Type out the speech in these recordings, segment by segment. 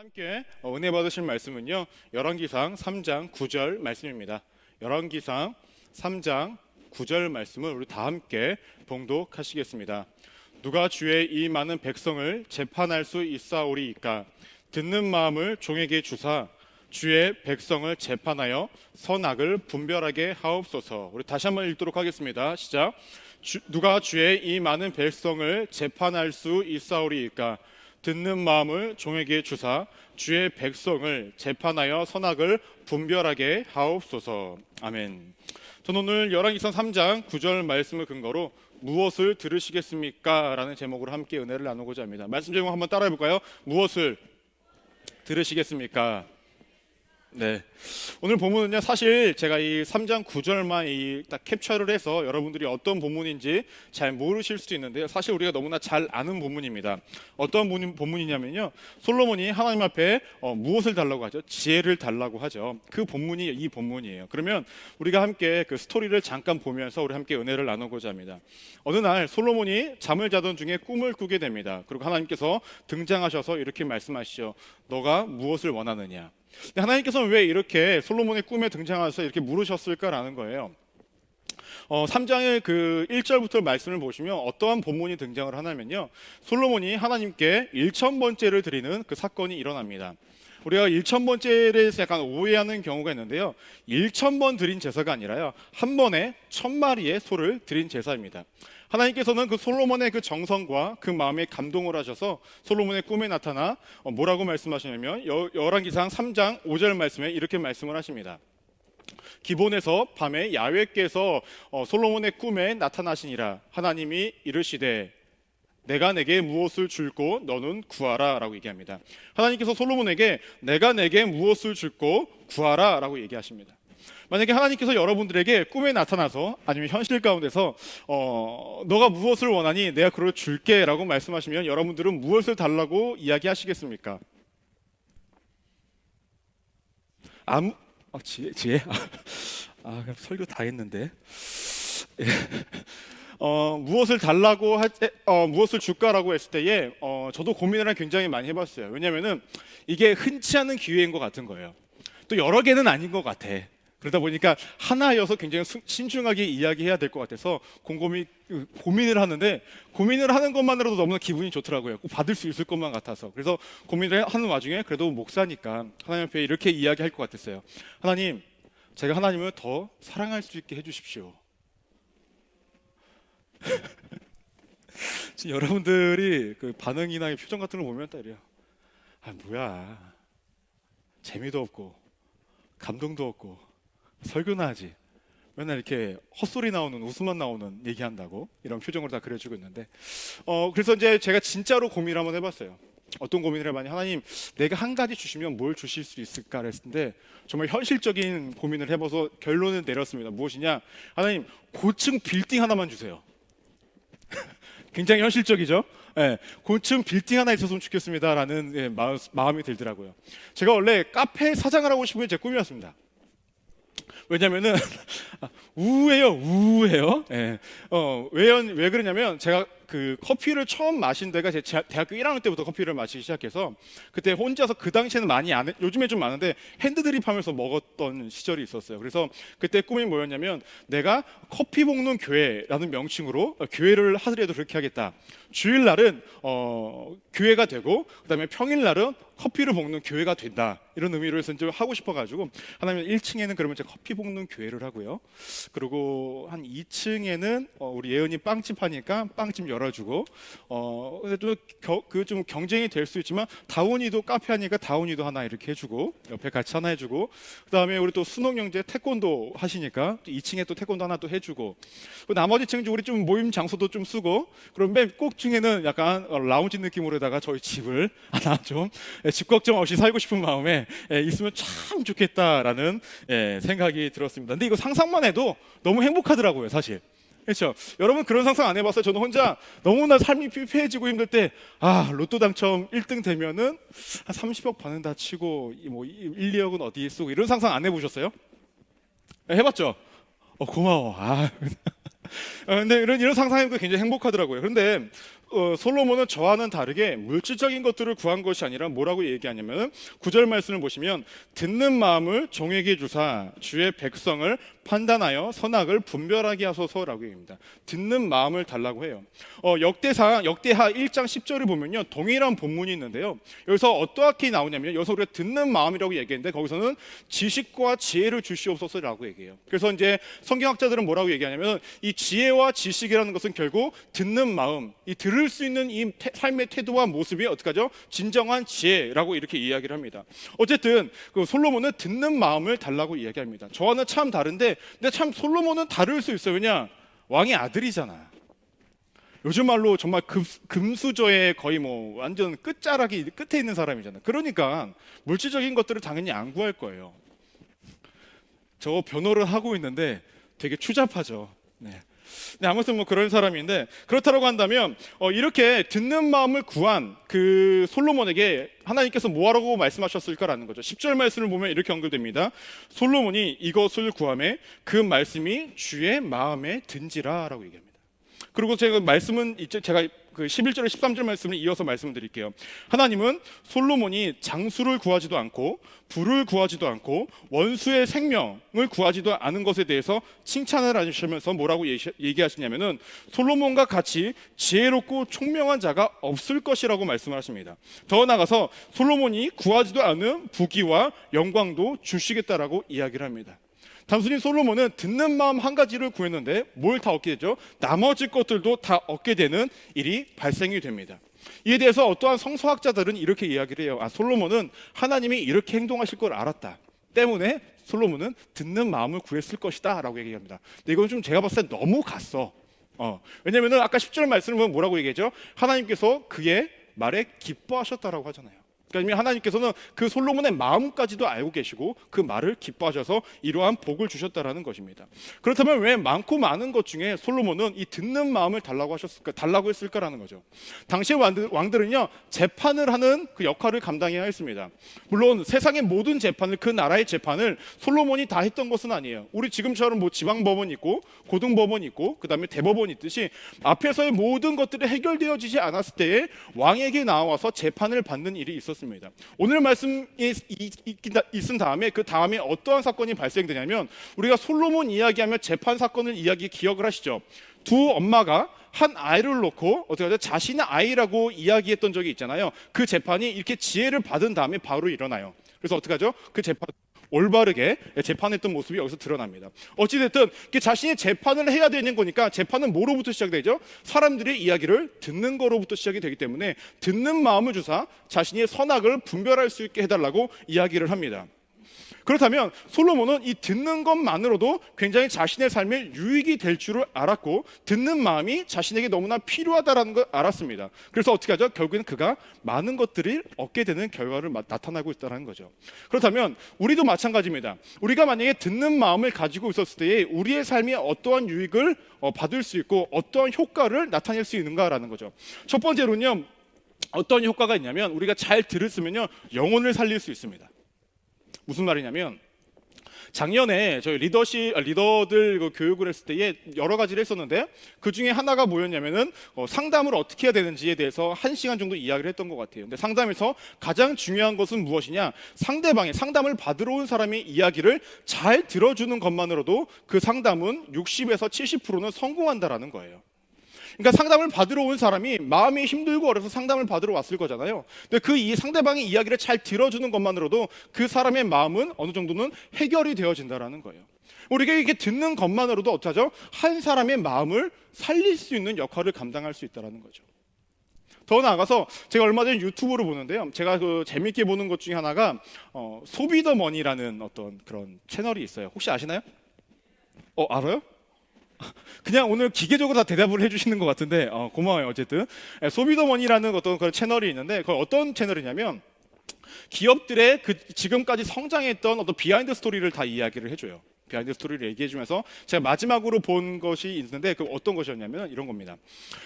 함께 은혜 받으실 말씀은요, 열왕기상 3장 9절 말씀입니다. 열왕기상 3장 9절 말씀을 우리 다 함께 봉독하시겠습니다. 누가 주의 이 많은 백성을 재판할 수 있사오리이까? 듣는 마음을 종에게 주사 주의 백성을 재판하여 선악을 분별하게 하옵소서. 우리 다시 한번 읽도록 하겠습니다. 시작. 누가 주의 이 많은 백성을 재판할 수 있사오리이까? 듣는 마음을 종에게 주사 주의 백성을 재판하여 선악을 분별하게 하옵소서. 아멘. 저는 오늘 열왕기상 3장 9절 말씀을 근거로 무엇을 들으시겠습니까? 라는 제목으로 함께 은혜를 나누고자 합니다. 말씀 제목 한번 따라해 볼까요? 무엇을 들으시겠습니까? 네. 오늘 본문은요, 사실 제가 이 3장 9절만 딱 캡처를 해서 여러분들이 어떤 본문인지 잘 모르실 수도 있는데요, 사실 우리가 너무나 잘 아는 본문입니다. 어떤 본문이냐면요, 솔로몬이 하나님 앞에 무엇을 달라고 하죠? 지혜를 달라고 하죠. 그 본문이 이 본문이에요. 그러면 우리가 함께 그 스토리를 잠깐 보면서 우리 함께 은혜를 나누고자 합니다. 어느 날 솔로몬이 잠을 자던 중에 꿈을 꾸게 됩니다. 그리고 하나님께서 등장하셔서 이렇게 말씀하시죠. 너가 무엇을 원하느냐? 하나님께서는 왜 이렇게 솔로몬의 꿈에 등장하셔서 이렇게 물으셨을까라는 거예요. 3장의 그 1절부터 말씀을 보시면 어떠한 본문이 등장을 하냐면요, 솔로몬이 하나님께 1000번째를 드리는 그 사건이 일어납니다. 우리가 1000번째에 대해서 약간 오해하는 경우가 있는데요, 1000번 드린 제사가 아니라요, 한 번에 1000마리의 소를 드린 제사입니다. 하나님께서는 그 솔로몬의 그 정성과 그 마음에 감동을 하셔서 솔로몬의 꿈에 나타나 뭐라고 말씀하시냐면 열왕기상 3장 5절 말씀에 이렇게 말씀을 하십니다. 기본에서 밤에 야훼께서 솔로몬의 꿈에 나타나시니라. 하나님이 이르시되 내가 내게 무엇을 줄고 너는 구하라 라고 얘기합니다. 하나님께서 솔로몬에게 내가 내게 무엇을 줄고 구하라 라고 얘기하십니다. 만약에 하나님께서 여러분들에게 꿈에 나타나서 아니면 현실 가운데서 너가 무엇을 원하니 내가 그걸 줄게 라고 말씀하시면 여러분들은 무엇을 달라고 이야기하시겠습니까? 지혜? 그럼 설교 다 했는데. 무엇을 달라고 무엇을 줄까라고 했을 때에 저도 고민을 굉장히 많이 해봤어요. 왜냐하면은 이게 흔치 않은 기회인 것 같은 거예요. 또 여러 개는 아닌 것 같아. 그러다 보니까 하나여서 굉장히 신중하게 이야기해야 될 것 같아서 곰곰이 고민을 하는데, 고민을 하는 것만으로도 너무나 기분이 좋더라고요. 꼭 받을 수 있을 것만 같아서. 그래서 고민을 하는 와중에 그래도 목사니까 하나님 앞에 이렇게 이야기할 것 같았어요. 하나님, 제가 하나님을 더 사랑할 수 있게 해주십시오. 지금 여러분들이 그 반응이나 표정 같은 걸 보면 딱 이래요. 뭐야, 재미도 없고 감동도 없고 설교나 하지, 맨날 이렇게 헛소리 나오는, 웃음만 나오는 얘기한다고, 이런 표정으로 다 그려주고 있는데, 그래서 이제 제가 진짜로 고민을 한번 해봤어요. 어떤 고민을 해봤냐, 하나님, 내가 한 가지 주시면 뭘 주실 수 있을까 그랬는데, 정말 현실적인 고민을 해봐서 결론을 내렸습니다. 무엇이냐, 하나님, 고층 빌딩 하나만 주세요. 굉장히 현실적이죠? 네, 고층 빌딩 하나 있었으면 좋겠습니다라는 마음이 들더라고요. 제가 원래 카페 사장을 하고 싶은 게 제 꿈이었습니다. 왜냐면은 우우해요. 예. 왜 그러냐면 제가 그 커피를 처음 마신 데가 제 대학교 1학년 때부터 커피를 마시기 시작해서, 그때 혼자서, 그 당시에는 많이 안 해, 요즘에 좀 많은데 핸드드립 하면서 먹었던 시절이 있었어요. 그래서 그때 꿈이 뭐였냐면, 내가 커피 볶는 교회라는 명칭으로 교회를 하더라도 그렇게 하겠다. 주일날은 교회가 되고, 그다음에 평일날은 커피를 볶는 교회가 된다, 이런 의미로 해서 이제 하고 싶어가지고, 하나님 1층에는 그러면 제가 커피 볶는 교회를 하고요, 그리고 한 2층에는 우리 예은이 빵집 하니까 빵집 열어주고, 근데 좀 경쟁이 될 수 있지만 다운이도 카페 하니까 다운이도 하나 이렇게 해주고, 옆에 같이 하나 해주고, 그다음에 우리 또 순옥 형제 태권도 하시니까 2층에 또 태권도 하나 또 해주고, 나머지 층 우리 좀 모임 장소도 좀 쓰고, 그럼 맨 꼭중에는 약간 라운지 느낌으로다가 저희 집을 하나 좀 집 걱정 없이 살고 싶은 마음에 있으면 참 좋겠다라는 생각이 들었습니다. 근데 이거 상상만 해도 너무 행복하더라고요, 사실. 그렇죠? 여러분 그런 상상 안 해봤어요? 저는 혼자 너무나 삶이 피폐해지고 힘들 때, 로또 당첨 1등 되면은 한 30억 받는다 치고 뭐 1, 2억은 어디에 쓰고, 이런 상상 안 해보셨어요? 해봤죠? 고마워. 근데 이런 상상해도 굉장히 행복하더라고요. 그런데 솔로몬은 저와는 다르게 물질적인 것들을 구한 것이 아니라 뭐라고 얘기하냐면 9절 말씀을 보시면 듣는 마음을 종에게 주사 주의 백성을 판단하여 선악을 분별하게 하소서라고 얘기합니다. 듣는 마음을 달라고 해요. 역대하 1장 10절을 보면요, 동일한 본문이 있는데요, 여기서 어떻게 나오냐면 여기서 우리가 듣는 마음이라고 얘기했는데 거기서는 지식과 지혜를 주시옵소서라고 얘기해요. 그래서 이제 성경학자들은 뭐라고 얘기하냐면 이 지혜와 지식이라는 것은 결국 듣는 마음, 이 들을 수 있는 이 삶의 태도와 모습이 어떻게 하죠? 진정한 지혜라고 이렇게 이야기를 합니다. 어쨌든 그 솔로몬은 듣는 마음을 달라고 이야기합니다. 저와는 참 다른데 근데 참 솔로몬은 다를 수 있어요. 왜냐? 왕의 아들이잖아. 요즘 말로 정말 금수저의 거의 뭐 완전 끝자락이 끝에 있는 사람이잖아. 그러니까 물질적인 것들을 당연히 안 구할 거예요. 저 변호를 하고 있는데 되게 추잡하죠. 네. 아무튼 뭐 그런 사람인데, 그렇다고 한다면 이렇게 듣는 마음을 구한 그 솔로몬에게 하나님께서 뭐하라고 말씀하셨을까라는 거죠. 10절 말씀을 보면 이렇게 언급됩니다. 솔로몬이 이것을 구하매 그 말씀이 주의 마음에 든지라 라고 얘기합니다. 그리고 제가 그 11절에 13절 말씀을 이어서 말씀을 드릴게요. 하나님은 솔로몬이 장수를 구하지도 않고 부를 구하지도 않고 원수의 생명을 구하지도 않은 것에 대해서 칭찬을 하시면서 뭐라고 얘기하시냐면은 솔로몬과 같이 지혜롭고 총명한 자가 없을 것이라고 말씀을 하십니다. 더 나아가서 솔로몬이 구하지도 않은 부귀와 영광도 주시겠다라고 이야기를 합니다. 단순히 솔로몬은 듣는 마음 한 가지를 구했는데 뭘 다 얻게 되죠? 나머지 것들도 다 얻게 되는 일이 발생이 됩니다. 이에 대해서 어떠한 성서학자들은 이렇게 이야기를 해요. 솔로몬은 하나님이 이렇게 행동하실 걸 알았다 때문에 솔로몬은 듣는 마음을 구했을 것이다 라고 얘기합니다. 근데 이건 좀 제가 봤을 때 너무 갔어. 왜냐하면 아까 10절 말씀을 보면 뭐라고 얘기하죠? 하나님께서 그의 말에 기뻐하셨다라고 하잖아요. 그러니까 하나님께서는 그 솔로몬의 마음까지도 알고 계시고 그 말을 기뻐하셔서 이러한 복을 주셨다라는 것입니다. 그렇다면 왜 많고 많은 것 중에 솔로몬은 이 듣는 마음을 달라고 했을까라는 거죠. 당시의 왕들은요, 재판을 하는 그 역할을 감당해야 했습니다. 물론 세상의 모든 재판을, 그 나라의 재판을 솔로몬이 다 했던 것은 아니에요. 우리 지금처럼 뭐 지방법원 있고 고등법원 있고 그 다음에 대법원 있듯이 앞에서의 모든 것들이 해결되어지지 않았을 때에 왕에게 나와서 재판을 받는 일이 있었습니다. 오늘 말씀이 있은 다음에 그 다음에 어떠한 사건이 발생되냐면, 우리가 솔로몬 이야기하면 재판 사건을 기억을 하시죠. 두 엄마가 한 아이를 놓고 어떻게 하죠? 자신의 아이라고 이야기했던 적이 있잖아요. 그 재판이 이렇게 지혜를 받은 다음에 바로 일어나요. 그래서 어떻게 하죠? 그 재판 올바르게 재판했던 모습이 여기서 드러납니다. 어찌됐든 자신이 재판을 해야 되는 거니까 재판은 뭐로부터 시작되죠? 사람들의 이야기를 듣는 거로부터 시작이 되기 때문에 듣는 마음을 주사 자신의 선악을 분별할 수 있게 해달라고 이야기를 합니다. 그렇다면 솔로몬은 이 듣는 것만으로도 굉장히 자신의 삶에 유익이 될 줄을 알았고 듣는 마음이 자신에게 너무나 필요하다는 걸 알았습니다. 그래서 어떻게 하죠? 결국에는 그가 많은 것들을 얻게 되는 결과를 나타나고 있다는 거죠. 그렇다면 우리도 마찬가지입니다. 우리가 만약에 듣는 마음을 가지고 있었을 때에 우리의 삶에 어떠한 유익을 받을 수 있고 어떠한 효과를 나타낼 수 있는가라는 거죠. 첫 번째로는요, 어떤 효과가 있냐면 우리가 잘 들었으면요 영혼을 살릴 수 있습니다. 무슨 말이냐면, 작년에 저희 리더들 그 교육을 했을 때에 여러 가지를 했었는데 그 중에 하나가 뭐였냐면은 상담을 어떻게 해야 되는지에 대해서 1시간 정도 이야기를 했던 것 같아요. 근데 상담에서 가장 중요한 것은 무엇이냐? 상대방의 상담을 받으러 온 사람의 이야기를 잘 들어주는 것만으로도 그 상담은 60에서 70%는 성공한다라는 거예요. 그러니까 상담을 받으러 온 사람이 마음이 힘들고 어려서 상담을 받으러 왔을 거잖아요. 근데 이 상대방의 이야기를 잘 들어주는 것만으로도 그 사람의 마음은 어느 정도는 해결이 되어진다라는 거예요. 우리가 이렇게 듣는 것만으로도 어쩌죠? 한 사람의 마음을 살릴 수 있는 역할을 감당할 수 있다라는 거죠. 더 나아가서 제가 얼마 전에 유튜브를 보는데요, 제가 그 재밌게 보는 것 중에 하나가 소비더머니라는 어떤 그런 채널이 있어요. 혹시 아시나요? 알아요? 그냥 오늘 기계적으로 다 대답을 해주시는 것 같은데 고마워요. 어쨌든 소비더머니라는 어떤 그런 채널이 있는데, 그 어떤 채널이냐면 기업들의 그 지금까지 성장했던 어떤 비하인드 스토리를 다 이야기를 해줘요. 비하인드 스토리를 얘기해주면서 제가 마지막으로 본 것이 있는데 그 어떤 것이었냐면 이런 겁니다.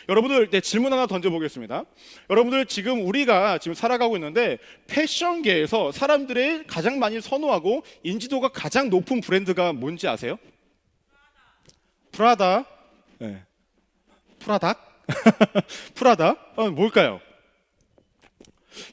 여러분들 질문 하나 던져보겠습니다. 여러분들 우리가 지금 살아가고 있는데 패션계에서 사람들의 가장 많이 선호하고 인지도가 가장 높은 브랜드가 뭔지 아세요? 프라다, 네. 프라닥? 프라다? 뭘까요?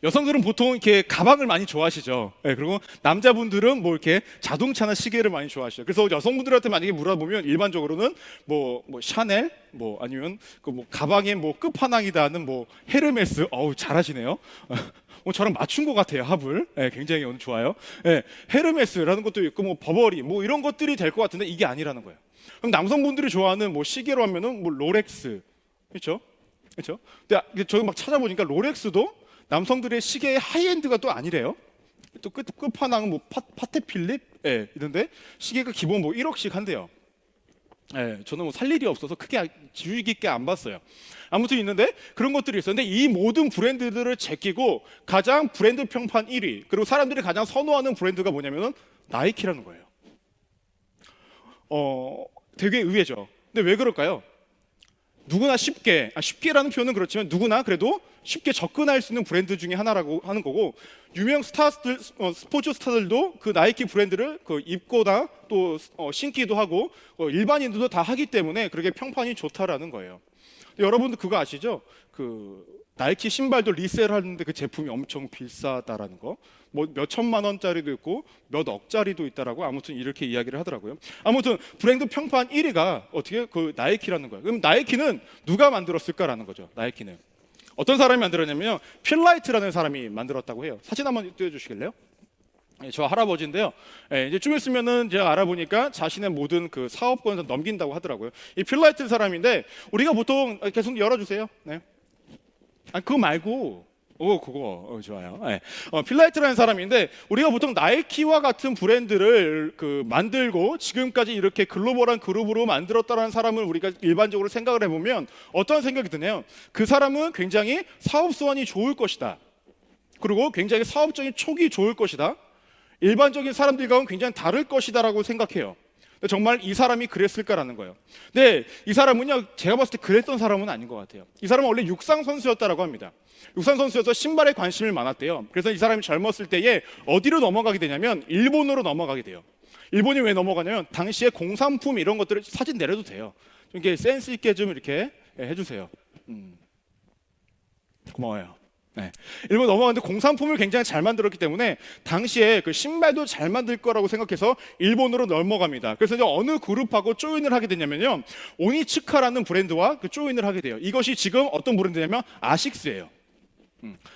여성들은 보통 이렇게 가방을 많이 좋아하시죠. 네, 그리고 남자분들은 뭐 이렇게 자동차나 시계를 많이 좋아하시죠. 그래서 여성분들한테 만약에 물어보면 일반적으로는 뭐 샤넬, 뭐 아니면 그 뭐 가방의 뭐 끝판왕이다 하는 뭐 헤르메스, 어우 잘하시네요. 저랑 맞춘 것 같아요, 합을. 네, 굉장히 오늘 좋아요. 네, 헤르메스라는 것도 있고 뭐 버버리 뭐 이런 것들이 될 것 같은데 이게 아니라는 거예요. 그럼 남성분들이 좋아하는 뭐 시계로 하면은 뭐 롤렉스, 그렇죠? 그렇죠? 근데 저기 막 찾아보니까 롤렉스도 남성들의 시계의 하이엔드가 또 아니래요. 또 끝판왕은 뭐 파테 필립, 예, 이런데 시계가 기본 뭐 1억씩 한대요. 예, 저는 뭐 살 일이 없어서 크게 주의 깊게 안 봤어요. 아무튼 있는데 그런 것들이 있었는데 이 모든 브랜드들을 제끼고 가장 브랜드 평판 1위, 그리고 사람들이 가장 선호하는 브랜드가 뭐냐면은 나이키라는 거예요. 되게 의외죠. 근데 왜 그럴까요? 누구나 쉽게라는 표현은 그렇지만 누구나 그래도 쉽게 접근할 수 있는 브랜드 중에 하나라고 하는 거고, 유명 스타들, 스포츠 스타들도 그 나이키 브랜드를 입거나 또 신기도 하고 일반인들도 다 하기 때문에 그렇게 평판이 좋다라는 거예요. 여러분도 그거 아시죠? 그 나이키 신발도 리셀하는데 그 제품이 엄청 비싸다라는 거. 뭐 몇 천만 원짜리도 있고 몇 억짜리도 있다라고 아무튼 이렇게 이야기를 하더라고요. 아무튼 브랜드 평판 1위가 어떻게 그 나이키라는 거예요. 그럼 나이키는 누가 만들었을까라는 거죠. 나이키는 어떤 사람이 만들었냐면요, 필라이트라는 사람이 만들었다고 해요. 사진 한번 띄워주시겠래요? 저 할아버지인데요. 이제 좀 있으면은 제가 알아보니까 자신의 모든 그 사업권을 넘긴다고 하더라고요. 이 필라이트 사람인데 우리가 보통 계속 열어주세요. 네. 그거 말고. 그거 좋아요. 네. 필라이트라는 사람인데 우리가 보통 나이키와 같은 브랜드를 만들고 지금까지 이렇게 글로벌한 그룹으로 만들었다는 사람을 우리가 일반적으로 생각을 해보면 어떤 생각이 드네요. 그 사람은 굉장히 사업 수완이 좋을 것이다. 그리고 굉장히 사업적인 촉이 좋을 것이다. 일반적인 사람들과는 굉장히 다를 것이다라고 생각해요. 정말 이 사람이 그랬을까라는 거예요. 근데 이 사람은요, 제가 봤을 때 그랬던 사람은 아닌 것 같아요. 이 사람은 원래 육상 선수였다라고 합니다. 육상 선수여서 신발에 관심이 많았대요. 그래서 이 사람이 젊었을 때에 어디로 넘어가게 되냐면 일본으로 넘어가게 돼요. 일본이 왜 넘어가냐면 당시에 공산품 이런 것들을 사진 내려도 돼요. 좀 이렇게 센스 있게 좀 이렇게 해주세요. 고마워요. 네. 일본 넘어갔는데 공산품을 굉장히 잘 만들었기 때문에 당시에 그 신발도 잘 만들 거라고 생각해서 일본으로 넘어갑니다. 그래서 이제 어느 그룹하고 조인을 하게 되냐면요, 오니츠카라는 브랜드와 조인을 하게 돼요. 이것이 지금 어떤 브랜드냐면 아식스예요.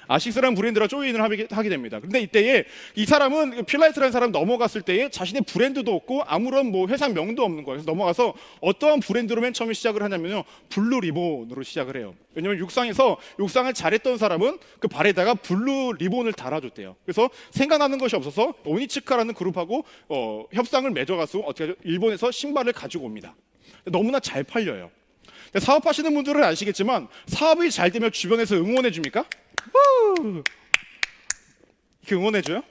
아식스라는 브랜드랑 조인을 하게 됩니다. 근데 이때에 이 사람은 필라이트라는 사람 넘어갔을 때에 자신의 브랜드도 없고 아무런 뭐 회사 명도 없는 거예요. 그래서 넘어가서 어떠한 브랜드로 맨 처음에 시작을 하냐면요, 블루 리본으로 시작을 해요. 왜냐면 육상을 잘했던 사람은 그 발에다가 블루 리본을 달아줬대요. 그래서 생각나는 것이 없어서 오니츠카라는 그룹하고 협상을 맺어가서 어떻게 일본에서 신발을 가지고 옵니다. 너무나 잘 팔려요. 사업하시는 분들은 아시겠지만 사업이 잘 되면 주변에서 응원해 줍니까? 이렇게 응원해줘요?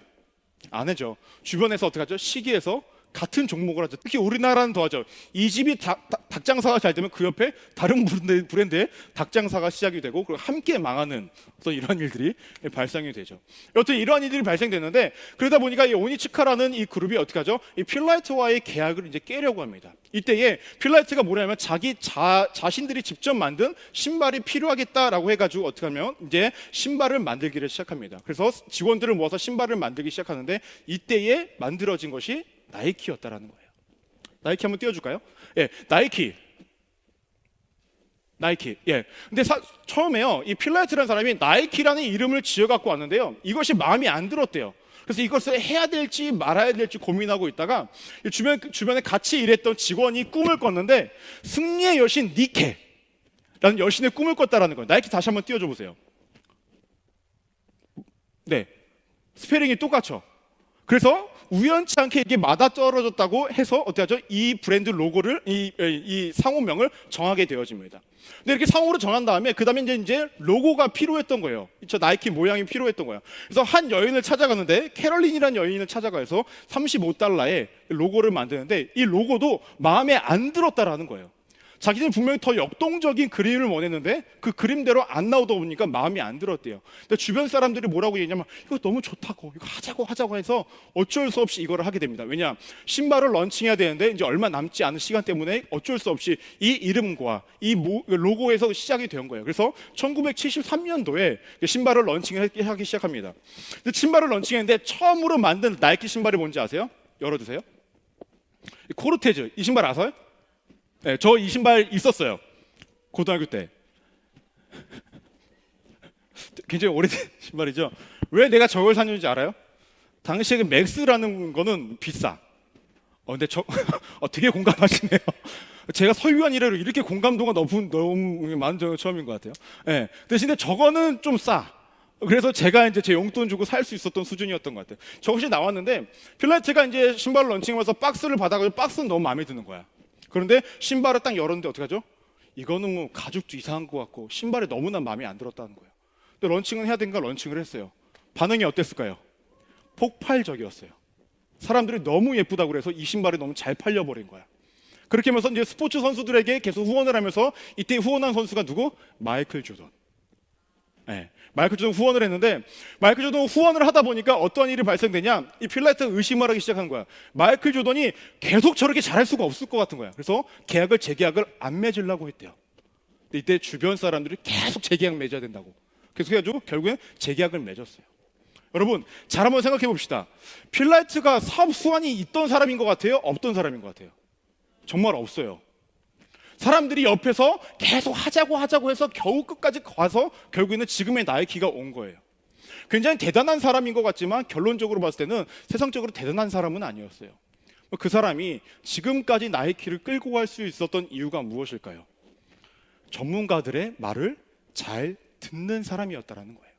안 해줘. 주변에서 어떻게 하죠? 시기에서 같은 종목을 하죠. 특히 우리나라는 더 하죠. 이 집이 닭장사가 잘 되면 그 옆에 다른 브랜드의 닭장사가 시작이 되고 그리고 함께 망하는 어떤 이러한 일들이 발생이 되죠. 여튼 이러한 일들이 발생되는데, 그러다 보니까 이 오니츠카라는 이 그룹이 어떻게 하죠? 이 필라이트와의 계약을 이제 깨려고 합니다. 이때에 필라이트가 뭐냐면 자신들이 직접 만든 신발이 필요하겠다라고 해가지고 어떻게 하면 이제 신발을 만들기를 시작합니다. 그래서 직원들을 모아서 신발을 만들기 시작하는데 이때에 만들어진 것이 나이키였다라는 거예요. 나이키 한번 띄워줄까요? 예, 나이키. 예. 근데 처음에요, 이 필라이트라는 사람이 나이키라는 이름을 지어갖고 왔는데요, 이것이 마음이 안 들었대요. 그래서 이것을 해야 될지 말아야 될지 고민하고 있다가 주변에 같이 일했던 직원이 꿈을 꿨는데 승리의 여신 니케라는 여신의 꿈을 꿨다라는 거예요. 나이키 다시 한번 띄워줘 보세요. 네, 스페링이 똑같죠. 그래서 우연치 않게 이게 맞아떨어졌다고 해서 어떻게 하죠? 이 브랜드 로고를 이 상호명을 정하게 되어집니다. 근데 이렇게 상호로 정한 다음에 그 다음에 이제 로고가 필요했던 거예요. 저 나이키 모양이 필요했던 거예요. 그래서 한 여인을 찾아가는데 캐럴린이라는 여인을 찾아가서 $35에 로고를 만드는데 이 로고도 마음에 안 들었다라는 거예요. 자기는 분명히 더 역동적인 그림을 원했는데 그 그림대로 안 나오다 보니까 마음이 안 들었대요. 근데 주변 사람들이 뭐라고 얘기냐면 이거 너무 좋다고, 이거 하자고 해서 어쩔 수 없이 이거를 하게 됩니다. 왜냐, 신발을 런칭해야 되는데 이제 얼마 남지 않은 시간 때문에 어쩔 수 없이 이 이름과 이 로고에서 시작이 된 거예요. 그래서 1973년도에 신발을 런칭하기 시작합니다. 근데 신발을 런칭했는데 처음으로 만든 나이키 신발이 뭔지 아세요? 열어주세요. 코르테즈. 이 신발 아세요? 네, 저 이 신발 있었어요. 고등학교 때. 굉장히 오래된 신발이죠. 왜 내가 저걸 샀는지 알아요? 당시에 그 맥스라는 거는 비싸. 근데 되게 공감하시네요. 제가 설교한 이래로 이렇게 공감도가 너무 많은 적은 처음인 것 같아요. 네, 대신에 저거는 좀 싸. 그래서 제가 이제 제 용돈 주고 살 수 있었던 수준이었던 것 같아요. 저것이 나왔는데 필라테가 이제 신발을 런칭하면서 박스를 받아가지고 박스는 너무 마음에 드는 거야. 그런데 신발을 딱 열었는데 어떻게 하죠? 이거는 뭐 가죽도 이상한 것 같고 신발이 너무나 마음에 안 들었다는 거예요. 근데 런칭은 해야 되니까 런칭을 했어요. 반응이 어땠을까요? 폭발적이었어요. 사람들이 너무 예쁘다고 그래서 이 신발이 너무 잘 팔려버린 거야. 그렇게 하면서 이제 스포츠 선수들에게 계속 후원을 하면서 이때 후원한 선수가 누구? 마이클 조던. 네, 마이클 조던 후원을 했는데 마이클 조던 후원을 하다 보니까 어떤 일이 발생되냐, 이 필라테가 의심을 하기 시작한 거야. 마이클 조던이 계속 저렇게 잘할 수가 없을 것 같은 거야. 그래서 재계약을 안 맺으려고 했대요. 근데 이때 주변 사람들이 계속 재계약 맺어야 된다고 계속 해가지고 결국엔 재계약을 맺었어요. 여러분 잘 한번 생각해 봅시다. 필라테가 사업 수완이 있던 사람인 것 같아요? 없던 사람인 것 같아요? 정말 없어요. 사람들이 옆에서 계속 하자고 해서 겨우 끝까지 가서 결국에는 지금의 나이키가 온 거예요. 굉장히 대단한 사람인 것 같지만 결론적으로 봤을 때는 세상적으로 대단한 사람은 아니었어요. 그 사람이 지금까지 나이키를 끌고 갈 수 있었던 이유가 무엇일까요? 전문가들의 말을 잘 듣는 사람이었다는 거예요.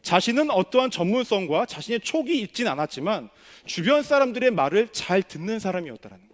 자신은 어떠한 전문성과 자신의 촉이 있진 않았지만 주변 사람들의 말을 잘 듣는 사람이었다는 거예요.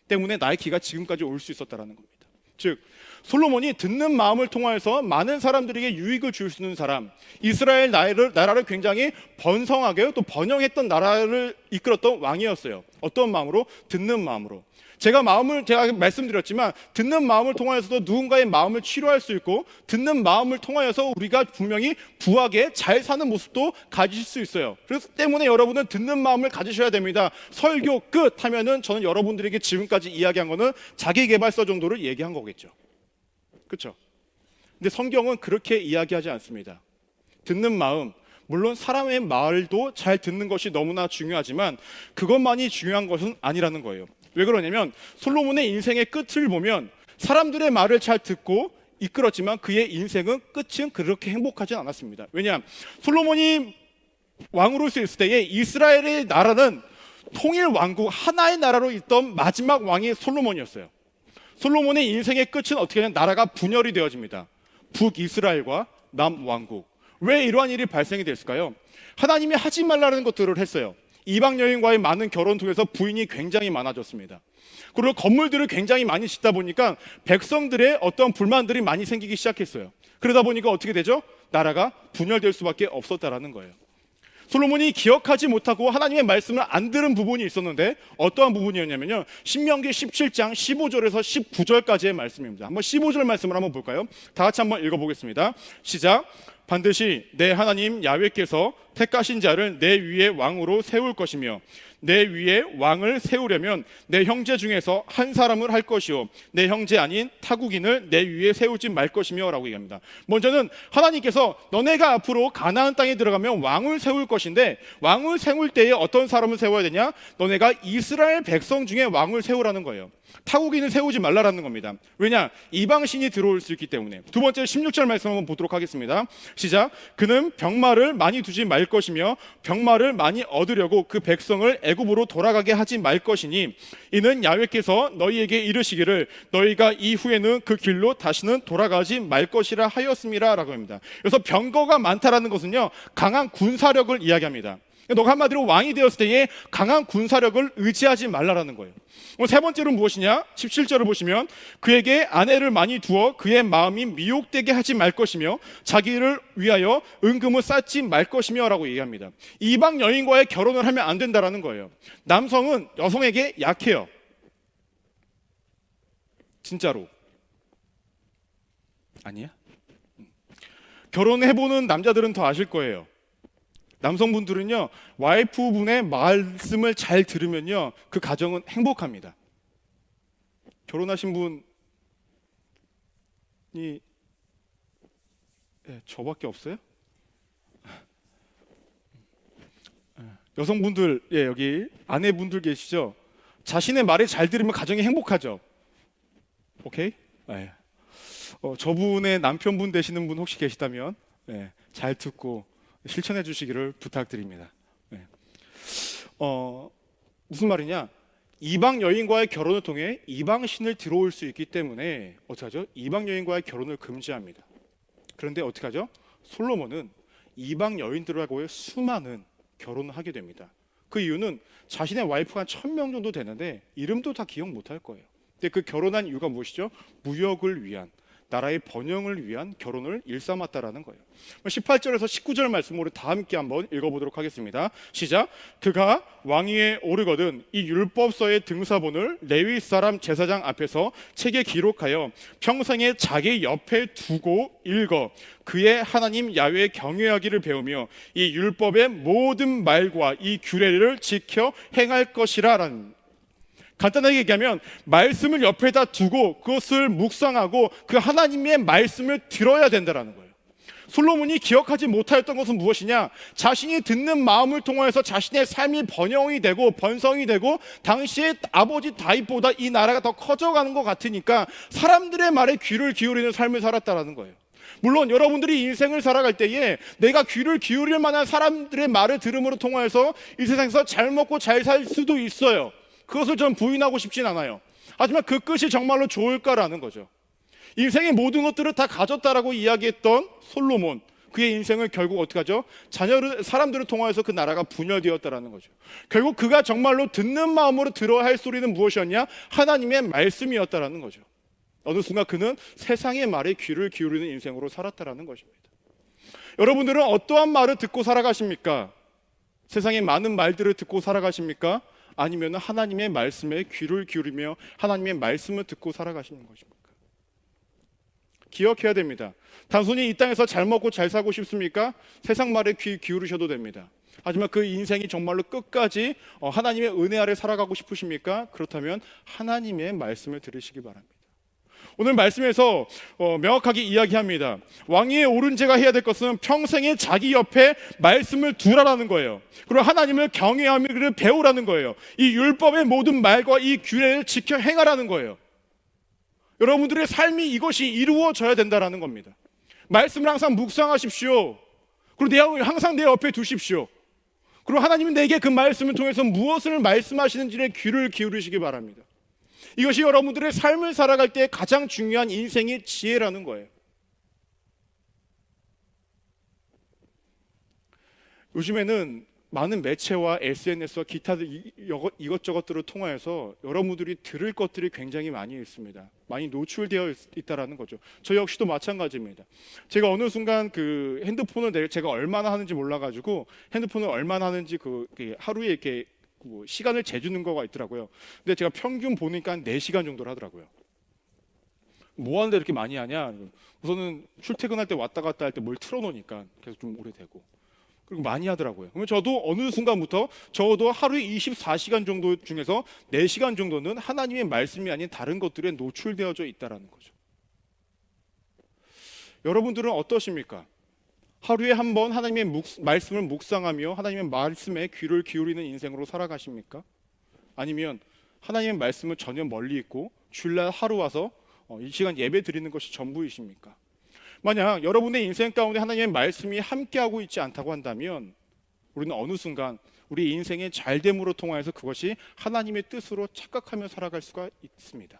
때문에 나이키가 지금까지 올 수 있었다는 겁니다. 즉 솔로몬이 듣는 마음을 통하여서 많은 사람들에게 유익을 줄 수 있는 사람, 이스라엘 나라를 굉장히 번성하게 또 번영했던 나라를 이끌었던 왕이었어요. 어떤 마음으로? 듣는 마음으로. 제가 말씀드렸지만 듣는 마음을 통하여서도 누군가의 마음을 치료할 수 있고 듣는 마음을 통하여서 우리가 분명히 부하게 잘 사는 모습도 가질 수 있어요. 그래서 때문에 여러분은 듣는 마음을 가지셔야 됩니다. 설교 끝 하면은 저는 여러분들에게 지금까지 이야기한 거는 자기계발서 정도를 얘기한 거겠죠. 그렇죠? 근데 성경은 그렇게 이야기하지 않습니다. 듣는 마음, 물론 사람의 말도 잘 듣는 것이 너무나 중요하지만 그것만이 중요한 것은 아니라는 거예요. 왜 그러냐면 솔로몬의 인생의 끝을 보면 사람들의 말을 잘 듣고 이끌었지만 그의 인생은 끝은 그렇게 행복하진 않았습니다. 왜냐? 솔로몬이 왕으로 있을 때에 이스라엘의 나라는 통일 왕국 하나의 나라로 있던 마지막 왕이 솔로몬이었어요. 솔로몬의 인생의 끝은 어떻게 하면 나라가 분열이 되어집니다. 북이스라엘과 남왕국. 왜 이러한 일이 발생이 됐을까요? 하나님이 하지 말라는 것들을 했어요. 이방 여인과의 많은 결혼 통해서 부인이 굉장히 많아졌습니다. 그리고 건물들을 굉장히 많이 짓다 보니까 백성들의 어떤 불만들이 많이 생기기 시작했어요. 그러다 보니까 어떻게 되죠? 나라가 분열될 수밖에 없었다라는 거예요. 솔로몬이 기억하지 못하고 하나님의 말씀을 안 들은 부분이 있었는데 어떠한 부분이었냐면요, 신명기 17장 15절에서 19절까지의 말씀입니다. 한번 15절 말씀을 한번 볼까요? 다 같이 한번 읽어보겠습니다. 시작. 반드시 내 하나님 야훼께서 택하신 자를 내 위에 왕으로 세울 것이며 내 위에 왕을 세우려면 내 형제 중에서 한 사람을 할 것이요 내 형제 아닌 타국인을 내 위에 세우지 말 것이며 라고 얘기합니다. 먼저는 하나님께서 너네가 앞으로 가나안 땅에 들어가면 왕을 세울 것인데 왕을 세울 때에 어떤 사람을 세워야 되냐? 너네가 이스라엘 백성 중에 왕을 세우라는 거예요. 타국인을 세우지 말라라는 겁니다. 왜냐? 이방신이 들어올 수 있기 때문에. 두 번째 16절 말씀 한번 보도록 하겠습니다. 시작. 그는 병마를 많이 두지 말 것이며 병마를 많이 얻으려고 그 백성을 애굽으로 돌아가게 하지 말 것이니 이는 야훼께서 너희에게 이르시기를 너희가 이후에는 그 길로 다시는 돌아가지 말 것이라 하였음이라 라고 합니다. 그래서 병거가 많다라는 것은요, 강한 군사력을 이야기합니다. 너가 한마디로 왕이 되었을 때에 강한 군사력을 의지하지 말라라는 거예요. 세 번째로 무엇이냐? 17절을 보시면 그에게 아내를 많이 두어 그의 마음이 미혹되게 하지 말 것이며 자기를 위하여 은금을 쌓지 말 것이며 라고 얘기합니다. 이방 여인과의 결혼을 하면 안 된다라는 거예요. 남성은 여성에게 약해요. 진짜로. 아니야? 결혼해보는 남자들은 더 아실 거예요. 남성분들은요, 와이프분의 말씀을 잘 들으면요, 그 가정은 행복합니다. 결혼하신 분이 저밖에 없어요? 여성분들, 여기 아내분들 계시죠? 자신의 말을 잘 들으면 가정이 행복하죠? 오케이? 저분의 남편분 되시는 분 혹시 계시다면 잘 듣고 실천해 주시기를 부탁드립니다. 무슨 말이냐? 이방 여인과의 결혼을 통해 이방 신을 들어올 수 있기 때문에 어떻게 하죠? 이방 여인과의 결혼을 금지합니다. 그런데 어떻게 하죠? 솔로몬은 이방 여인들하고의 수많은 결혼을 하게 됩니다. 그 이유는 자신의 와이프가 한 1000명 정도 되는데 이름도 다 기억 못할 거예요. 근데 그 결혼한 이유가 무엇이죠? 무역을 위한, 나라의 번영을 위한 결혼을 일삼았다라는 거예요. 18절에서 19절 말씀으로 다 함께 한번 읽어보도록 하겠습니다. 시작. 그가 왕위에 오르거든 이 율법서의 등사본을 레위 사람 제사장 앞에서 책에 기록하여 평생에 자기 옆에 두고 읽어 그의 하나님 야훼 경외하기를 배우며 이 율법의 모든 말과 이 규례를 지켜 행할 것이라 라는, 간단하게 얘기하면 말씀을 옆에다 두고 그것을 묵상하고 그 하나님의 말씀을 들어야 된다는 거예요. 솔로몬이 기억하지 못하였던 것은 무엇이냐? 자신이 듣는 마음을 통하여서 자신의 삶이 번영이 되고 번성이 되고 당시의 아버지 다윗보다 이 나라가 더 커져가는 것 같으니까 사람들의 말에 귀를 기울이는 삶을 살았다는 거예요. 물론 여러분들이 인생을 살아갈 때에 내가 귀를 기울일 만한 사람들의 말을 들음으로 통하여서 이 세상에서 잘 먹고 잘 살 수도 있어요. 그것을 전 부인하고 싶진 않아요. 하지만 그 끝이 정말로 좋을까라는 거죠. 인생의 모든 것들을 다 가졌다라고 이야기했던 솔로몬, 그의 인생을 결국 어떻게 하죠? 사람들을 통하여서 그 나라가 분열되었다라는 거죠. 결국 그가 정말로 듣는 마음으로 들어야 할 소리는 무엇이었냐? 하나님의 말씀이었다라는 거죠. 어느 순간 그는 세상의 말에 귀를 기울이는 인생으로 살았다라는 것입니다. 여러분들은 어떠한 말을 듣고 살아가십니까? 세상의 많은 말들을 듣고 살아가십니까? 아니면 하나님의 말씀에 귀를 기울이며 하나님의 말씀을 듣고 살아가시는 것입니까? 기억해야 됩니다. 단순히 이 땅에서 잘 먹고 잘 살고 싶습니까? 세상 말에 귀 기울이셔도 됩니다. 하지만 그 인생이 정말로 끝까지 하나님의 은혜 아래 살아가고 싶으십니까? 그렇다면 하나님의 말씀을 들으시기 바랍니다. 오늘 말씀에서 명확하게 이야기합니다. 왕위에 오른 자가 해야 될 것은 평생에 자기 옆에 말씀을 두라라는 거예요. 그리고 하나님을 경외하며 배우라는 거예요. 이 율법의 모든 말과 이 규례를 지켜 행하라는 거예요. 여러분들의 삶이 이것이 이루어져야 된다는 겁니다. 말씀을 항상 묵상하십시오. 그리고 항상 내 옆에 두십시오. 그리고 하나님은 내게 그 말씀을 통해서 무엇을 말씀하시는지에 귀를 기울이시기 바랍니다. 이것이 여러분들의 삶을 살아갈 때 가장 중요한 인생의 지혜라는 거예요. 요즘에는 많은 매체와 SNS와 기타 이것저것들을 통하여서 여러분들이 들을 것들이 굉장히 많이 있습니다. 많이 노출되어 있다라는 거죠. 저 역시도 마찬가지입니다. 제가 어느 순간 그 핸드폰을 제가 얼마나 하는지 몰라가지고 핸드폰을 얼마나 하는지 하루에 이렇게 시간을 재주는 거가 있더라고요. 근데 제가 평균 보니까 한 4시간 정도를 하더라고요. 뭐 하는데 이렇게 많이 하냐? 우선은 출퇴근할 때 왔다 갔다 할 때 뭘 틀어놓으니까 계속 좀 오래되고, 그리고 많이 하더라고요. 그러면 저도 어느 순간부터 적어도 하루에 24시간 정도 중에서 4시간 정도는 하나님의 말씀이 아닌 다른 것들에 노출되어져 있다라는 거죠. 여러분들은 어떠십니까? 하루에 한 번 하나님의 말씀을 묵상하며 하나님의 말씀에 귀를 기울이는 인생으로 살아가십니까? 아니면 하나님의 말씀을 전혀 멀리 있고 주일날 하루 와서 이 시간 예배 드리는 것이 전부이십니까? 만약 여러분의 인생 가운데 하나님의 말씀이 함께하고 있지 않다고 한다면 우리는 어느 순간 우리 인생의 잘됨으로 통하여서 그것이 하나님의 뜻으로 착각하며 살아갈 수가 있습니다.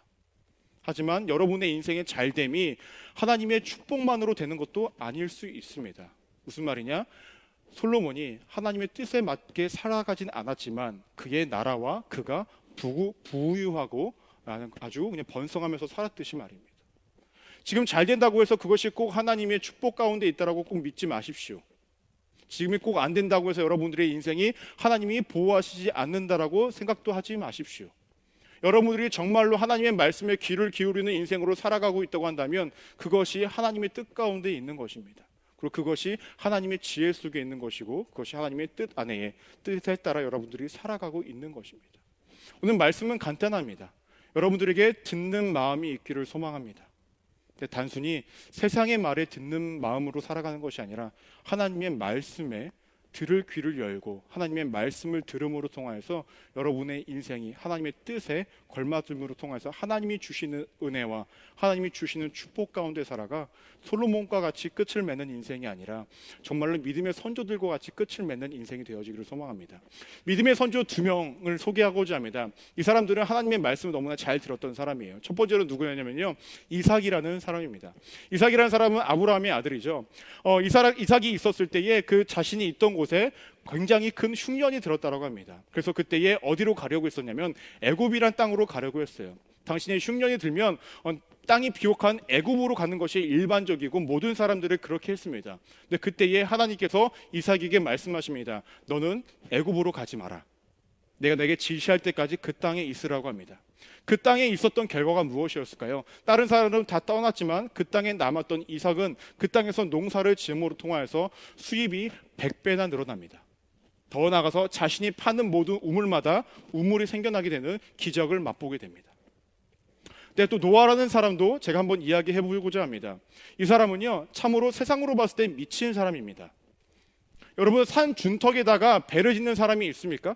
하지만 여러분의 인생의 잘됨이 하나님의 축복만으로 되는 것도 아닐 수 있습니다. 무슨 말이냐? 솔로몬이 하나님의 뜻에 맞게 살아가진 않았지만 그의 나라와 그가 부유하고 아주 그냥 번성하면서 살았듯이 말입니다. 지금 잘 된다고 해서 그것이 꼭 하나님의 축복 가운데 있다라고 꼭 믿지 마십시오. 지금이 꼭 안 된다고 해서 여러분들의 인생이 하나님이 보호하시지 않는다라고 생각도 하지 마십시오. 여러분들이 정말로 하나님의 말씀에 귀를 기울이는 인생으로 살아가고 있다고 한다면 그것이 하나님의 뜻 가운데 있는 것입니다. 그리고 그것이 하나님의 지혜 속에 있는 것이고 그것이 하나님의 뜻 안에 뜻에 따라 여러분들이 살아가고 있는 것입니다. 오늘 말씀은 간단합니다. 여러분들에게 듣는 마음이 있기를 소망합니다. 단순히 세상의 말에 듣는 마음으로 살아가는 것이 아니라 하나님의 말씀에 들을 귀를 열고 하나님의 말씀을 들음으로 통하여서 여러분의 인생이 하나님의 뜻에 걸맞음으로 통해서 하나님이 주시는 은혜와 하나님이 주시는 축복 가운데 살아가 솔로몬과 같이 끝을 맺는 인생이 아니라 정말로 믿음의 선조들과 같이 끝을 맺는 인생이 되어지기를 소망합니다. 믿음의 선조 2명을 소개하고자 합니다. 이 사람들은 하나님의 말씀을 너무나 잘 들었던 사람이에요. 첫 번째로 누구였냐면요, 이삭이라는 사람입니다. 이삭이라는 사람은 아브라함의 아들이죠. 이삭이 있었을 때에 그 자신이 있던 곳에 굉장히 큰 흉년이 들었다고 합니다. 그래서 그때에 어디로 가려고 했었냐면 애굽이란 땅으로 가려고 했어요. 당신의 흉년이 들면 땅이 비옥한 애굽으로 가는 것이 일반적이고 모든 사람들을 그렇게 했습니다. 근데 그때에 하나님께서 이삭에게 말씀하십니다. 너는 애굽으로 가지 마라. 내가 내게 지시할 때까지 그 땅에 있으라고 합니다. 그 땅에 있었던 결과가 무엇이었을까요? 다른 사람은 다 떠났지만 그 땅에 남았던 이삭은 그 땅에서 농사를 지음으로 통하여서 수입이 100배나 늘어납니다. 더 나아가서 자신이 파는 모든 우물마다 우물이 생겨나게 되는 기적을 맛보게 됩니다. 근데 또 노아라는 사람도 제가 한번 이야기해 보고자 합니다. 이 사람은요, 참으로 세상으로 봤을 때 미친 사람입니다. 여러분, 산 준턱에다가 배를 짓는 사람이 있습니까?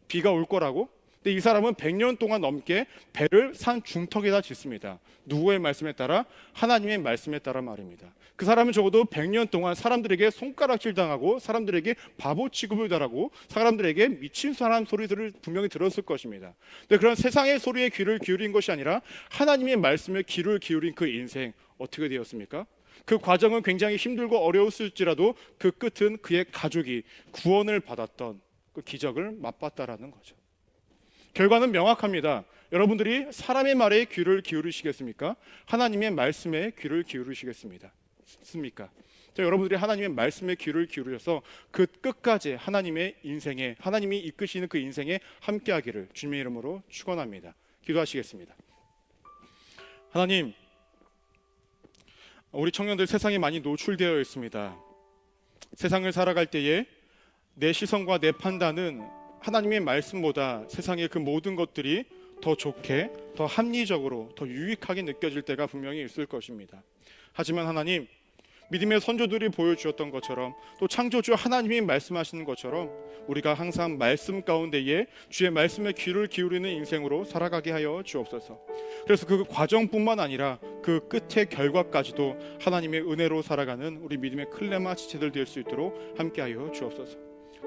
비가 올 거라고? 근데 이 사람은 100년 동안 넘게 배를 산 중턱에다 짓습니다. 누구의 말씀에 따라? 하나님의 말씀에 따라 말입니다. 그 사람은 적어도 100년 동안 사람들에게 손가락질 당하고 사람들에게 바보 취급을 당하고 사람들에게 미친 사람 소리들을 분명히 들었을 것입니다. 근데 그런 세상의 소리에 귀를 기울인 것이 아니라 하나님의 말씀에 귀를 기울인 그 인생 어떻게 되었습니까? 그 과정은 굉장히 힘들고 어려웠을지라도 그 끝은 그의 가족이 구원을 받았던 그 기적을 맛봤다라는 거죠. 결과는 명확합니다. 여러분들이 사람의 말에 귀를 기울이시겠습니까? 하나님의 말씀에 귀를 기울이시겠습니까? 여러분들이 하나님의 말씀에 귀를 기울여서 그 끝까지 하나님의 인생에, 하나님이 이끄시는 그 인생에 함께하기를 주님의 이름으로 축원합니다. 기도하시겠습니다. 하나님, 우리 청년들 세상에 많이 노출되어 있습니다. 세상을 살아갈 때에 내 시선과 내 판단은 하나님의 말씀보다 세상의 그 모든 것들이 더 좋게, 더 합리적으로, 더 유익하게 느껴질 때가 분명히 있을 것입니다. 하지만 하나님, 믿음의 선조들이 보여주었던 것처럼 또 창조주 하나님이 말씀하시는 것처럼 우리가 항상 말씀 가운데에 주의 말씀에 귀를 기울이는 인생으로 살아가게 하여 주옵소서. 그래서 그 과정뿐만 아니라 그 끝의 결과까지도 하나님의 은혜로 살아가는 우리 믿음의 클레마 지체들 될 수 있도록 함께하여 주옵소서.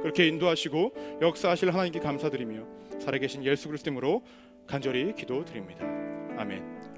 그렇게 인도하시고 역사하실 하나님께 감사드리며 살아계신 예수 그리스도 이름으로 간절히 기도드립니다. 아멘.